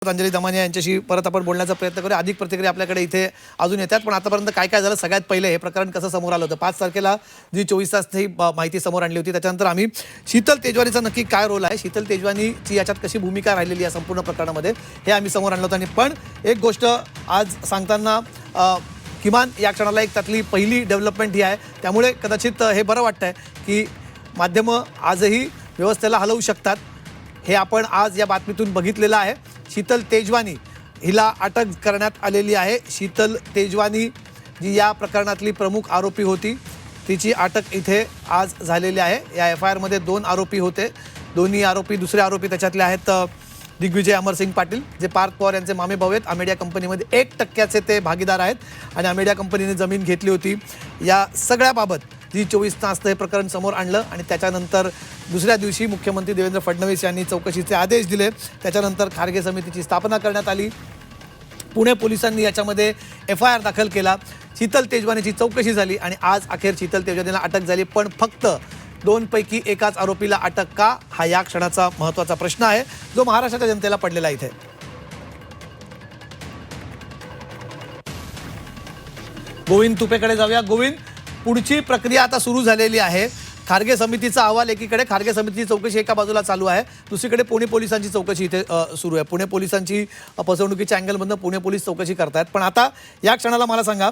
अंजली दमाने यांच्याशी परत आपण बोलण्याचा प्रयत्न करूया. अधिक प्रतिक्रिया आपल्याकडे इथे अजून येतात, पण आतापर्यंत काय काय झालं सगळ्यात पहिले हे प्रकरण कसं समोर आलं होतं. 5 तारखेला जी 24 तास ही माहिती समोर आणली होती, त्याच्यानंतर आम्ही शीतल तेजवानीचा नक्की काय रोल आहे, शीतल तेजवानीची याच्यात कशी भूमिका राहिलेली या संपूर्ण प्रकरणामध्ये हे आम्ही समोर आणलं होतं. आणि पण एक गोष्ट आज सांगताना किमान या क्षणाला एक त्यातली पहिली डेव्हलपमेंट ही आहे, त्यामुळे कदाचित हे बरं वाटतंय की माध्यमं आजही व्यवस्थेला हलवू शकतात. हे आपण आज या बातमीतून बघितलेलं आहे. शीतल तेजवानी हिला अटक करण्यात आलेली आहे. शीतल तेजवानी जी या प्रकरणातली प्रमुख आरोपी होती, तिची अटक इथे आज झालेली आहे. या एफ आय आरमध्ये 2 आरोपी होते. दोन्ही आरोपी, दुसरे आरोपी त्याच्यातले आहेत दिग्विजय अमरसिंग पाटील, जे पार्थ पवार यांचे मामे भाऊ आहेत. अमेडिया कंपनीमध्ये 1% ते भागीदार आहेत आणि अमेडिया कंपनीने जमीन घेतली होती. या सगळ्याबाबत जी 24 तास हे प्रकरण समोर आणलं आणि त्याच्यानंतर दुसऱ्या दिवशी मुख्यमंत्री देवेंद्र फडणवीस यांनी चौकशीचे आदेश दिले. त्याच्यानंतर खारगे समितीची स्थापना करण्यात आली. पुणे पोलिसांनी याच्यामध्ये FIR दाखल केला. शीतल तेजवानीची चौकशी झाली आणि आज अखेर शीतल तेजवानीला अटक झाली. पण फक्त 2 पैकी एकाच आरोपीला अटक का, हा या क्षणाचा महत्त्वाचा प्रश्न आहे, जो महाराष्ट्राच्या जनतेला पडलेला इथे. गोविंद तुपेकडे जाऊया. गोविंद, पुढची प्रक्रिया आता सुरू झालेली आहे. खारगे समितीचा अहवाल एकीकडे, खारगे समितीची चौकशी एका बाजूला चालू आहे, दुसरीकडे पुणे पोलिसांची चौकशी इथे सुरू आहे. पुणे पोलिसांची फसवणुकीच्या अँगलमधून पुणे पोलीस चौकशी करतायत. पण आता या क्षणाला मला सांगा,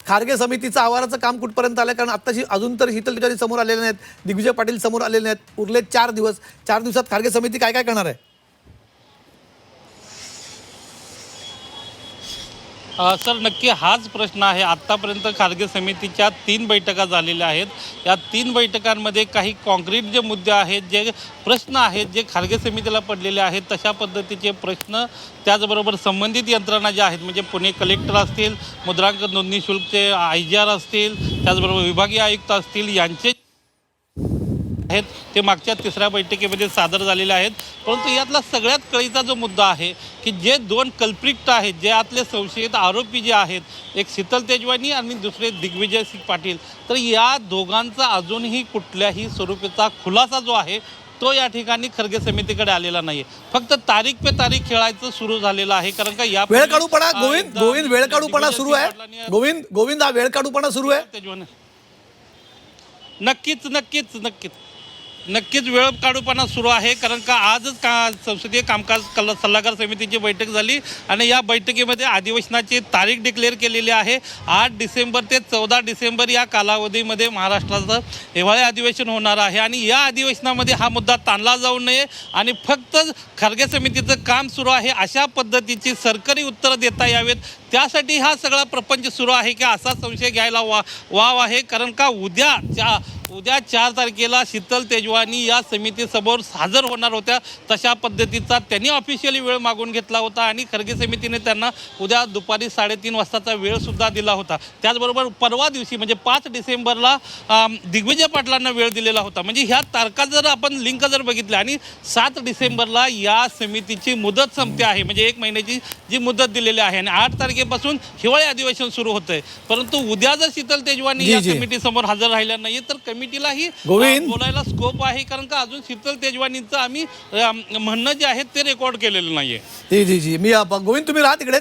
खारगे समितीचं अहवालाचं काम कुठपर्यंत आलं? कारण आत्ताची अजून तर शीतल तेजवानी समोर आलेले नाहीत, दिग्विजय पाटील समोर आलेले नाहीत. उरले 4 दिवस. 4 दिवसात खारगे समिती काय काय करणार आहे? सर, नक्की हाच प्रश्न आहे. आत्तापर्यंत खारगे समितीच्या 3 बैठका झालेल्या आहेत. या 3 बैठकांमध्ये काही कॉन्क्रीट जे मुद्दे आहेत, जे प्रश्न आहेत, जे खारगे समितीला पडलेले आहेत, तशा पद्धतीचे प्रश्न, त्याचबरोबर संबंधित यंत्रणा ज्या आहेत, म्हणजे पुणे कलेक्टर असतील, मुद्रांक नोंदणी शुल्कचे IGR असतील, त्याचबरोबर विभागीय आयुक्त असतील, यांचे आहेत ते मागच्या 3ऱ्या बैठकीमध्ये सादर झालेले आहेत. परंतु यातला सगळ्यात कळीचा जो मुद्दा आहे की जे 2 कल्प्रिट आहेत, जे आतले संशयित आरोपी जे आहेत, एक शीतल तेजवानी आणि दुसरे दिग्विजय सिंग पाटील, तर या दोघांचा अजूनही कुठल्याही स्वरूपाचा खुलासा जो आहे तो या ठिकाणी खरगे समितीकडे आलेला नाही. फक्त तारीख पे तारीख खेळायचं सुरू झालेलं आहे. कारण का या वेळ काढूपणा, गोविंद वेळ काढूपणा सुरू आहे. गोविंद हा वेळ काढूपणा सुरू आहे. नक्कीच वेळ काढूपणा सुरू आहे. कारण का आजच संसदीय कामकाज सल्लागार समितीची बैठक झाली आणि या बैठकीमध्ये अधिवेशनाची तारीख डिक्लेअर केलेली आहे. 8 डिसेंबर ते 14 डिसेंबर या कालावधीमध्ये महाराष्ट्राचं हिवाळी अधिवेशन होणार आहे आणि या अधिवेशनामध्ये हा मुद्दा ताणला जाऊ नये आणि फक्त खरगे समितीचं काम सुरू आहे अशा पद्धतीची सरकारी उत्तरं देता यावेत, त्यासाठी हा सगळा प्रपंच सुरू आहे की असा संशय घ्यायला वाव आहे. कारण का उद्या 4 तारखेला शीतल तेजवानी या समितीसमोर हजर होणार होत्या. तशा पद्धतीचा त्यांनी ऑफिशियली वेळ मागून घेतला होता आणि खरगे समितीने त्यांना उद्या दुपारी 3:30 वाजताचा वेळसुद्धा दिला होता. त्याचबरोबर परवा दिवशी म्हणजे 5 डिसेंबरला दिग्विजय पाटलांना वेळ दिलेला होता. म्हणजे ह्या तारखा जर आपण लिंक जर बघितल्या आणि 7 डिसेंबरला या समितीची मुदत संपते आहे, म्हणजे 1 महिन्याची जी मुदत दिलेली आहे आणि 8 तारखेपासून हिवाळी अधिवेशन सुरू होतंय. परंतु उद्या जर शीतल तेजवानी या समितीसमोर हजर राहिल्या नाही तर कमिटीलाही बोलायला स्कोप आहे. कारण का अजून शीतल तेजवानीचं आम्ही म्हणणं जे आहे ते रेकॉर्ड केलेलं नाहीये. जी, मी गोविंद, तुम्ही राहा तिकडे.